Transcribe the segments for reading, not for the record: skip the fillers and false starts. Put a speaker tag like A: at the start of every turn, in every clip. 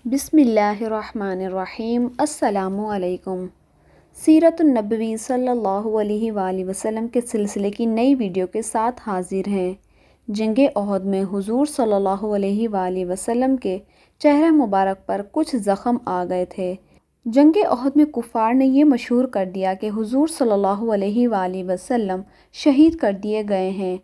A: بسم اللہ الرحمن الرحیم۔ السلام علیکم۔ سیرت النبوی صلی اللہ علیہ وآلہ وسلم کے سلسلے کی نئی ویڈیو کے ساتھ حاضر ہیں۔ جنگ احد میں حضور صلی اللہ علیہ وآلہ وسلم کے چہرہ مبارک پر کچھ زخم آ گئے تھے۔ جنگ احد میں کفار نے یہ مشہور کر دیا کہ حضور صلی اللہ علیہ وآلہ وسلم شہید کر دیے گئے ہیں،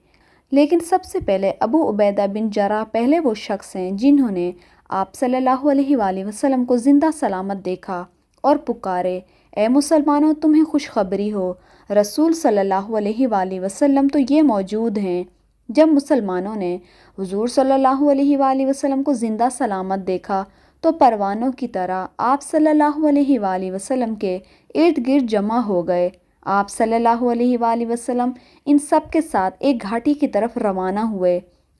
A: لیکن سب سے پہلے ابو عبیدہ بن جراح پہلے وہ شخص ہیں جنہوں نے آپ صلی اللہ علیہ وآلہ وسلم کو زندہ سلامت دیکھا اور پکارے، اے مسلمانوں، تمہیں خوشخبری ہو، رسول صلی اللہ علیہ وآلہ وسلم تو یہ موجود ہیں۔ جب مسلمانوں نے حضور صلی اللہ علیہ وآلہ وسلم کو زندہ سلامت دیکھا تو پروانوں کی طرح آپ صلی اللہ علیہ وآلہ وسلم کے ارد گرد جمع ہو گئے۔ آپ صلی اللہ علیہ وآلہ وسلم ان سب کے ساتھ ایک گھاٹی کی طرف روانہ ہوئے۔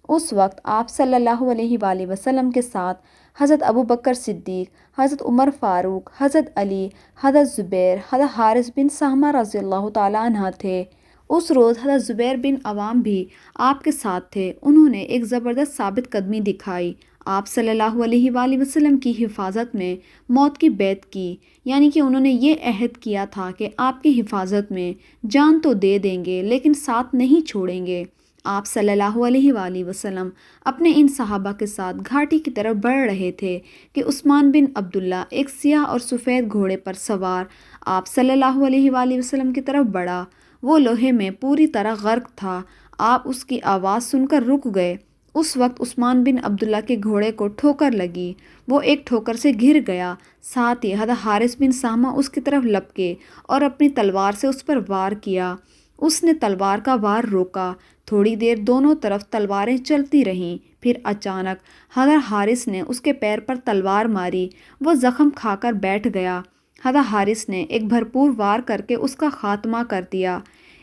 A: اس وقت آپ صلی اللہ علیہ وآلہ وسلم کے ساتھ حضرت ابوبکر صدیق، حضرت عمر فاروق، حضرت علی، حضرت زبیر، حضرت حارث بن سہمہ رضی اللہ تعالیٰ عنہ تھے۔ اس روز حضرت زبیر بن عوام بھی آپ کے ساتھ تھے۔ انہوں نے ایک زبردست ثابت قدمی دکھائی، آپ صلی اللہ علیہ وآلہ وسلم کی حفاظت میں موت کی بیعت کی، یعنی کہ انہوں نے یہ عہد کیا تھا کہ آپ کی حفاظت میں جان تو دے دیں گے لیکن ساتھ نہیں چھوڑیں گے۔ آپ صلی اللہ علیہ وآلہ وسلم اپنے ان صحابہ کے ساتھ گھاٹی کی طرف بڑھ رہے تھے کہ عثمان بن عبداللہ ایک سیاہ اور سفید گھوڑے پر سوار آپ صلی اللہ علیہ وآلہ وسلم کی طرف بڑھا۔ وہ لوہے میں پوری طرح غرق تھا۔ آپ اس کی آواز سن کر رک گئے۔ اس وقت عثمان بن عبداللہ کے گھوڑے کو ٹھوکر لگی، وہ ایک ٹھوکر سے گر گیا۔ ساتھ ہی حضرت حارث بن سہمہ اس کی طرف لپکے اور اپنی تلوار سے اس پر وار کیا۔ اس نے تلوار کا وار روکا۔ تھوڑی دیر دونوں طرف تلواریں چلتی رہیں، پھر اچانک حضرت حارث نے اس کے پیر پر تلوار ماری، وہ زخم کھا کر بیٹھ گیا۔ حضرت حارث نے ایک بھرپور وار کر کے اس کا خاتمہ کر دیا۔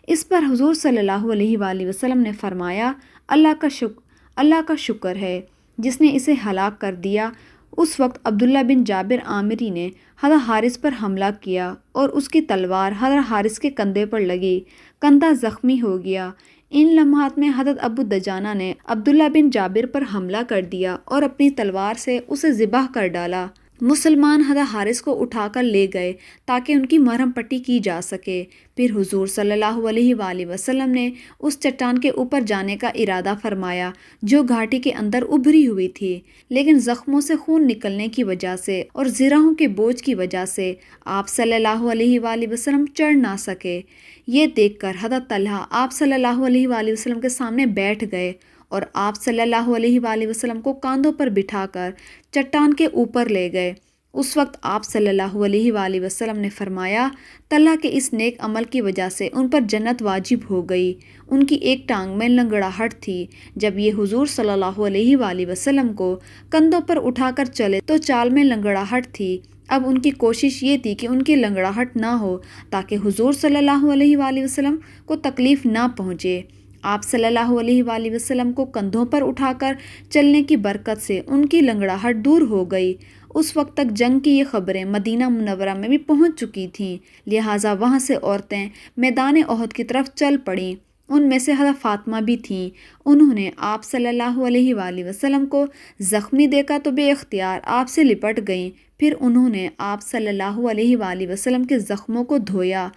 A: اس پر حضور صلی اللہ علیہ وآلہ وسلم نے فرمایا، اللہ کا شکر ہے جس نے اسے ہلاک کر دیا۔ اس وقت عبداللہ بن جابر عامری نے حضرت حارث پر حملہ کیا اور اس کی تلوار حضرت حارث کے کندھے پر لگی، کندھا زخمی ہو گیا۔ ان لمحات میں حضرت ابو دجانہ نے عبداللہ بن جابر پر حملہ کر دیا اور اپنی تلوار سے اسے ذبح کر ڈالا۔ مسلمان حضرت حارث کو اٹھا کر لے گئے تاکہ ان کی مرہم پٹی کی جا سکے۔ پھر حضور صلی اللہ علیہ وآلہ وسلم نے اس چٹان کے اوپر جانے کا ارادہ فرمایا جو گھاٹی کے اندر ابھری ہوئی تھی، لیکن زخموں سے خون نکلنے کی وجہ سے اور زرہوں کے بوجھ کی وجہ سے آپ صلی اللہ علیہ وآلہ وسلم چڑھ نہ سکے۔ یہ دیکھ کر حضرت طلحہ آپ صلی اللہ علیہ وآلہ وسلم کے سامنے بیٹھ گئے اور آپ صلی اللہ علیہ وآلہ وسلم کو کاندھوں پر بٹھا کر چٹان کے اوپر لے گئے۔ اس وقت آپ صلی اللہ علیہ وآلہ وسلم نے فرمایا، طلحہ کے اس نیک عمل کی وجہ سے ان پر جنت واجب ہو گئی۔ ان کی ایک ٹانگ میں لنگڑاہٹ تھی۔ جب یہ حضور صلی اللہ علیہ وآلہ وسلم کو کندھوں پر اٹھا کر چلے تو چال میں لنگڑاہٹ تھی۔ اب ان کی کوشش یہ تھی کہ ان کی لنگڑاہٹ نہ ہو تاکہ حضور صلی اللہ علیہ وآلہ وسلم کو تکلیف نہ پہنچے۔ آپ صلی اللہ علیہ وآلہ وسلم کو کندھوں پر اٹھا کر چلنے کی برکت سے ان کی لنگڑاہٹ دور ہو گئی۔ اس وقت تک جنگ کی یہ خبریں مدینہ منورہ میں بھی پہنچ چکی تھیں، لہٰذا وہاں سے عورتیں میدان احد کی طرف چل پڑیں۔ ان میں سے حضرت فاطمہ بھی تھیں۔ انہوں نے آپ صلی اللہ علیہ وآلہ وسلم کو زخمی دیکھا تو بے اختیار آپ سے لپٹ گئیں۔ پھر انہوں نے آپ صلی اللہ علیہ وآلہ وسلم کے زخموں کو دھویا۔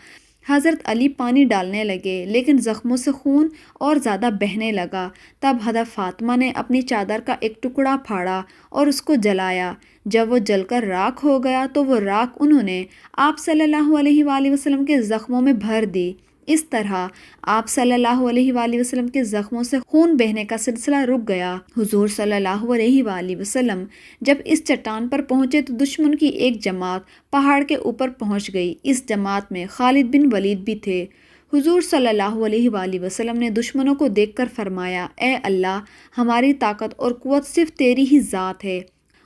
A: حضرت علی پانی ڈالنے لگے لیکن زخموں سے خون اور زیادہ بہنے لگا۔ تب حضرت فاطمہ نے اپنی چادر کا ایک ٹکڑا پھاڑا اور اس کو جلایا۔ جب وہ جل کر راکھ ہو گیا تو وہ راکھ انہوں نے آپ صلی اللہ علیہ وآلہ وسلم کے زخموں میں بھر دی۔ اس طرح آپ صلی اللہ علیہ وآلہ وسلم کے زخموں سے خون بہنے کا سلسلہ رک گیا۔ حضور صلی اللہ علیہ وآلہ وسلم جب اس چٹان پر پہنچے تو دشمن کی ایک جماعت پہاڑ کے اوپر پہنچ گئی۔ اس جماعت میں خالد بن ولید بھی تھے۔ حضور صلی اللہ علیہ وآلہ وسلم نے دشمنوں کو دیکھ کر فرمایا، اے اللہ، ہماری طاقت اور قوت صرف تیری ہی ذات ہے۔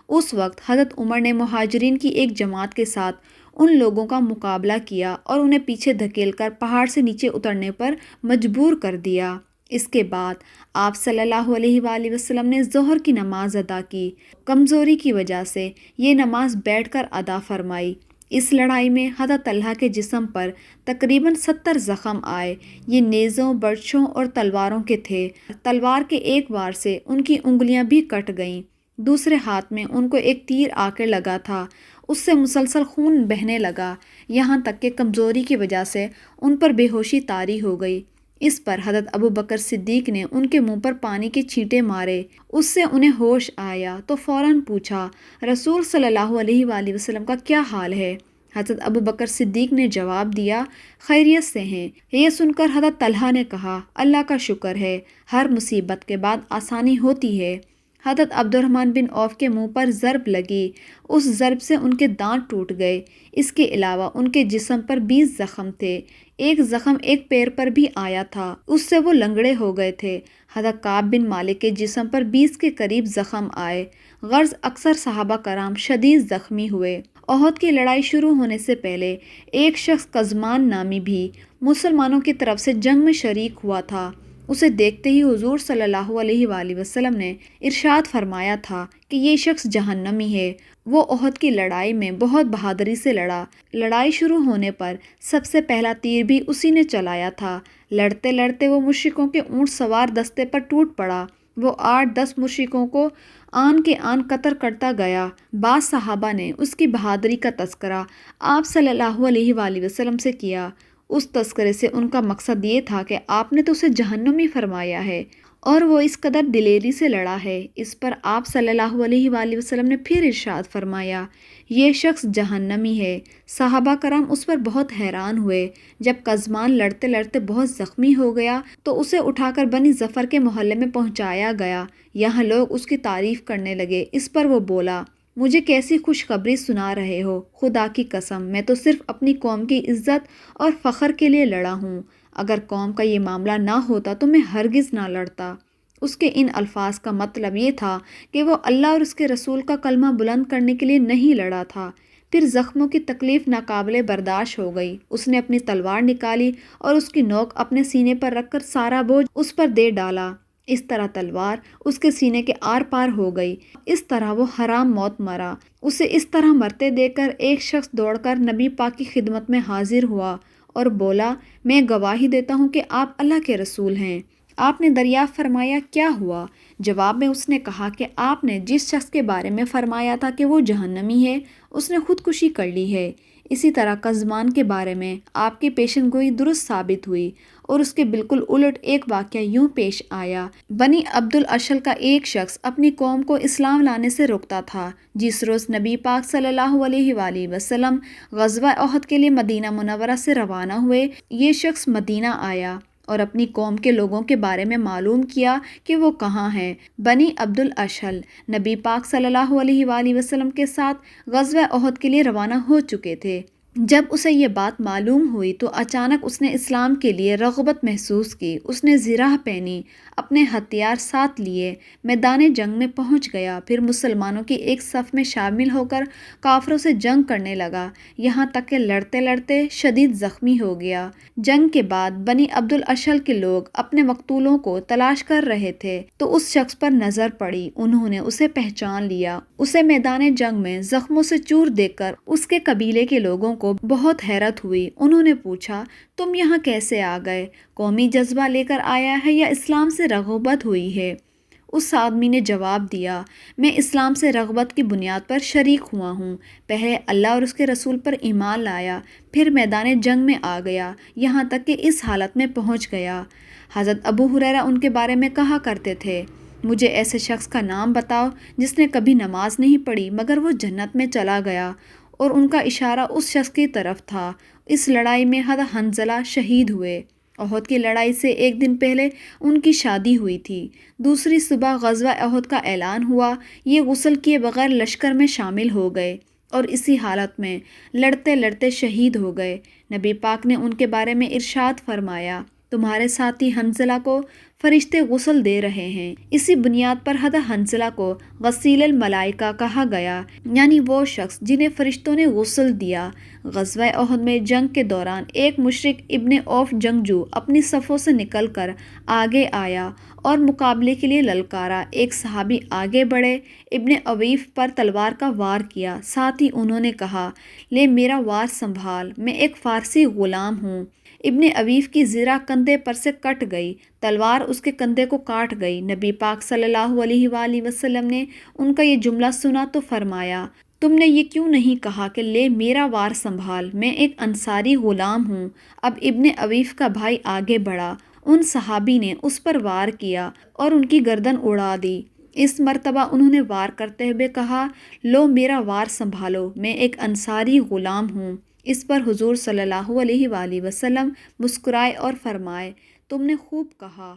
A: اس وقت حضرت عمر نے مہاجرین کی ایک جماعت کے ساتھ ان لوگوں کا مقابلہ کیا اور انہیں پیچھے دھکیل کر پہاڑ سے نیچے اترنے پر مجبور کر دیا۔ اس کے بعد آپ صلی اللہ علیہ وآلہ وسلم نے ظہر کی نماز ادا کی۔ کمزوری کی وجہ سے یہ نماز بیٹھ کر ادا فرمائی۔ اس لڑائی میں حضرت طلحہ کے جسم پر تقریباً 70 زخم آئے۔ یہ نیزوں، برچھوں اور تلواروں کے تھے۔ تلوار کے ایک وار سے ان کی انگلیاں بھی کٹ گئیں۔ دوسرے ہاتھ میں ان کو ایک تیر آ کر لگا تھا، اس سے مسلسل خون بہنے لگا، یہاں تک کہ کمزوری کی وجہ سے ان پر بے ہوشی طاری ہو گئی۔ اس پر حضرت ابو بکر صدیق نے ان کے منہ پر پانی کے چھینٹے مارے، اس سے انہیں ہوش آیا تو فوراً پوچھا، رسول صلی اللہ علیہ وآلہ وسلم کا کیا حال ہے؟ حضرت ابو بکر صدیق نے جواب دیا، خیریت سے ہیں۔ یہ سن کر حضرت طلحہ نے کہا، اللہ کا شکر ہے، ہر مصیبت کے بعد آسانی ہوتی ہے۔ حضرت عبد الرحمن بن عوف کے منہ پر ضرب لگی، اس ضرب سے ان کے دانت ٹوٹ گئے، اس کے علاوہ ان کے جسم پر 20 زخم تھے، ایک زخم ایک پیر پر بھی آیا تھا، اس سے وہ لنگڑے ہو گئے تھے۔ حضرت کعب بن مالک کے جسم پر 20 کے قریب زخم آئے، غرض اکثر صحابہ کرام شدید زخمی ہوئے۔ احد کی لڑائی شروع ہونے سے پہلے ایک شخص قزمان نامی بھی مسلمانوں کی طرف سے جنگ میں شریک ہوا تھا، اسے دیکھتے ہی حضور صلی اللہ علیہ وآلہ وسلم نے ارشاد فرمایا تھا کہ یہ شخص جہنمی ہے۔ وہ احد کی لڑائی میں بہت بہادری سے لڑا، لڑائی شروع ہونے پر سب سے پہلا تیر بھی اسی نے چلایا تھا۔ لڑتے لڑتے وہ مشرکوں کے اونٹ سوار دستے پر ٹوٹ پڑا، وہ 8-10 مشرکوں کو آن کے آن قتل کرتا گیا۔ بعض صحابہ نے اس کی بہادری کا تذکرہ آپ صلی اللہ علیہ وآلہ وسلم سے کیا، اس تذکرے سے ان کا مقصد یہ تھا کہ آپ نے تو اسے جہنمی فرمایا ہے اور وہ اس قدر دلیری سے لڑا ہے۔ اس پر آپ صلی اللہ علیہ وآلہ وسلم نے پھر ارشاد فرمایا، یہ شخص جہنمی ہے۔ صحابہ کرام اس پر بہت حیران ہوئے۔ جب قزمان لڑتے لڑتے بہت زخمی ہو گیا تو اسے اٹھا کر بنی ظفر کے محلے میں پہنچایا گیا، یہاں لوگ اس کی تعریف کرنے لگے۔ اس پر وہ بولا، مجھے کیسی خوشخبری سنا رہے ہو، خدا کی قسم میں تو صرف اپنی قوم کی عزت اور فخر کے لیے لڑا ہوں، اگر قوم کا یہ معاملہ نہ ہوتا تو میں ہرگز نہ لڑتا۔ اس کے ان الفاظ کا مطلب یہ تھا کہ وہ اللہ اور اس کے رسول کا کلمہ بلند کرنے کے لیے نہیں لڑا تھا۔ پھر زخموں کی تکلیف ناقابل برداشت ہو گئی، اس نے اپنی تلوار نکالی اور اس کی نوک اپنے سینے پر رکھ کر سارا بوجھ اس پر دے ڈالا، اس طرح تلوار اس کے سینے کے آر پار ہو گئی، اس طرح وہ حرام موت مرا۔ اسے اس طرح مرتے دیکھ کر ایک شخص دوڑ کر نبی پاک کی خدمت میں حاضر ہوا اور بولا، میں گواہی دیتا ہوں کہ آپ اللہ کے رسول ہیں۔ آپ نے دریافت فرمایا، کیا ہوا؟ جواب میں اس نے کہا کہ آپ نے جس شخص کے بارے میں فرمایا تھا کہ وہ جہنمی ہے، اس نے خودکشی کر لی ہے۔ اسی طرح قزمان کے بارے میں آپ کی پیشن گوئی درست ثابت ہوئی، اور اس کے بالکل الٹ ایک واقعہ یوں پیش آیا۔ بنی عبد الاشل کا ایک شخص اپنی قوم کو اسلام لانے سے روکتا تھا۔ جس روز نبی پاک صلی اللہ علیہ وآلہ وسلم غزوہ احد کے لیے مدینہ منورہ سے روانہ ہوئے، یہ شخص مدینہ آیا اور اپنی قوم کے لوگوں کے بارے میں معلوم کیا کہ وہ کہاں ہیں۔ بنی عبد الاشل نبی پاک صلی اللہ علیہ وآلہ وسلم کے ساتھ غزوہ احد کے لیے روانہ ہو چکے تھے۔ جب اسے یہ بات معلوم ہوئی تو اچانک اس نے اسلام کے لیے رغبت محسوس کی، اس نے زرہ پہنی، اپنے ہتھیار ساتھ لیے میدان جنگ میں پہنچ گیا، پھر مسلمانوں کی ایک صف میں شامل ہو کر کافروں سے جنگ کرنے لگا، یہاں تک کہ لڑتے لڑتے شدید زخمی ہو گیا۔ جنگ کے بعد بنی عبد الاشل کے لوگ اپنے مقتولوں کو تلاش کر رہے تھے تو اس شخص پر نظر پڑی، انہوں نے اسے پہچان لیا، اسے میدان جنگ میں زخموں سے چور دیکھ کر اس کے قبیلے کے لوگوں کو بہت حیرت ہوئی۔ انہوں نے پوچھا، تم یہاں کیسے آ گئے؟ قومی جذبہ لے کر آیا ہے یا اسلام سے رغبت ہوئی ہے؟ اس آدمی نے جواب دیا، میں اسلام سے رغبت کی بنیاد پر شریک ہوا ہوں، پہلے اللہ اور اس کے رسول پر ایمان لایا، پھر میدان جنگ میں آ گیا، یہاں تک کہ اس حالت میں پہنچ گیا۔ حضرت ابو ہریرہ ان کے بارے میں کہا کرتے تھے، مجھے ایسے شخص کا نام بتاؤ جس نے کبھی نماز نہیں پڑھی مگر وہ جنت میں چلا گیا، اور ان کا اشارہ اس شخص کی طرف تھا۔ اس لڑائی میں حضرت حنظلہ شہید ہوئے۔ احد کی لڑائی سے ایک دن پہلے ان کی شادی ہوئی تھی۔ دوسری صبح غزوہ احد کا اعلان ہوا، یہ غسل کیے بغیر لشکر میں شامل ہو گئے اور اسی حالت میں لڑتے لڑتے شہید ہو گئے۔ نبی پاک نے ان کے بارے میں ارشاد فرمایا، تمہارے ساتھی حنظلہ کو فرشتے غسل دے رہے ہیں۔ اسی بنیاد پر حضرت حنظلہ کو غسیل الملائکہ کہا گیا، یعنی وہ شخص جنہیں فرشتوں نے غسل دیا۔ غزوہ احد میں جنگ کے دوران ایک مشرک ابن عوف جنگجو اپنی صفوں سے نکل کر آگے آیا اور مقابلے کے لیے للکارا۔ ایک صحابی آگے بڑھے، ابن عویف پر تلوار کا وار کیا، ساتھ ہی انہوں نے کہا، لے میرا وار سنبھال، میں ایک فارسی غلام ہوں۔ ابن عویف کی زرہ کندھے پر سے کٹ گئی، تلوار اس کے کندھے کو کاٹ گئی۔ نبی پاک صلی اللہ علیہ وآلہ وسلم نے ان کا یہ جملہ سنا تو فرمایا، تم نے یہ کیوں نہیں کہا کہ لے میرا وار سنبھال، میں ایک انصاری غلام ہوں۔ اب ابن عویف کا بھائی آگے بڑھا، ان صحابی نے اس پر وار کیا اور ان کی گردن اڑا دی۔ اس مرتبہ انہوں نے وار کرتے ہوئے کہا، لو میرا وار سنبھالو، میں ایک انصاری غلام ہوں۔ اس پر حضور صلی اللہ علیہ وآلہ وسلم مسکرائے اور فرمائے، تم نے خوب کہا۔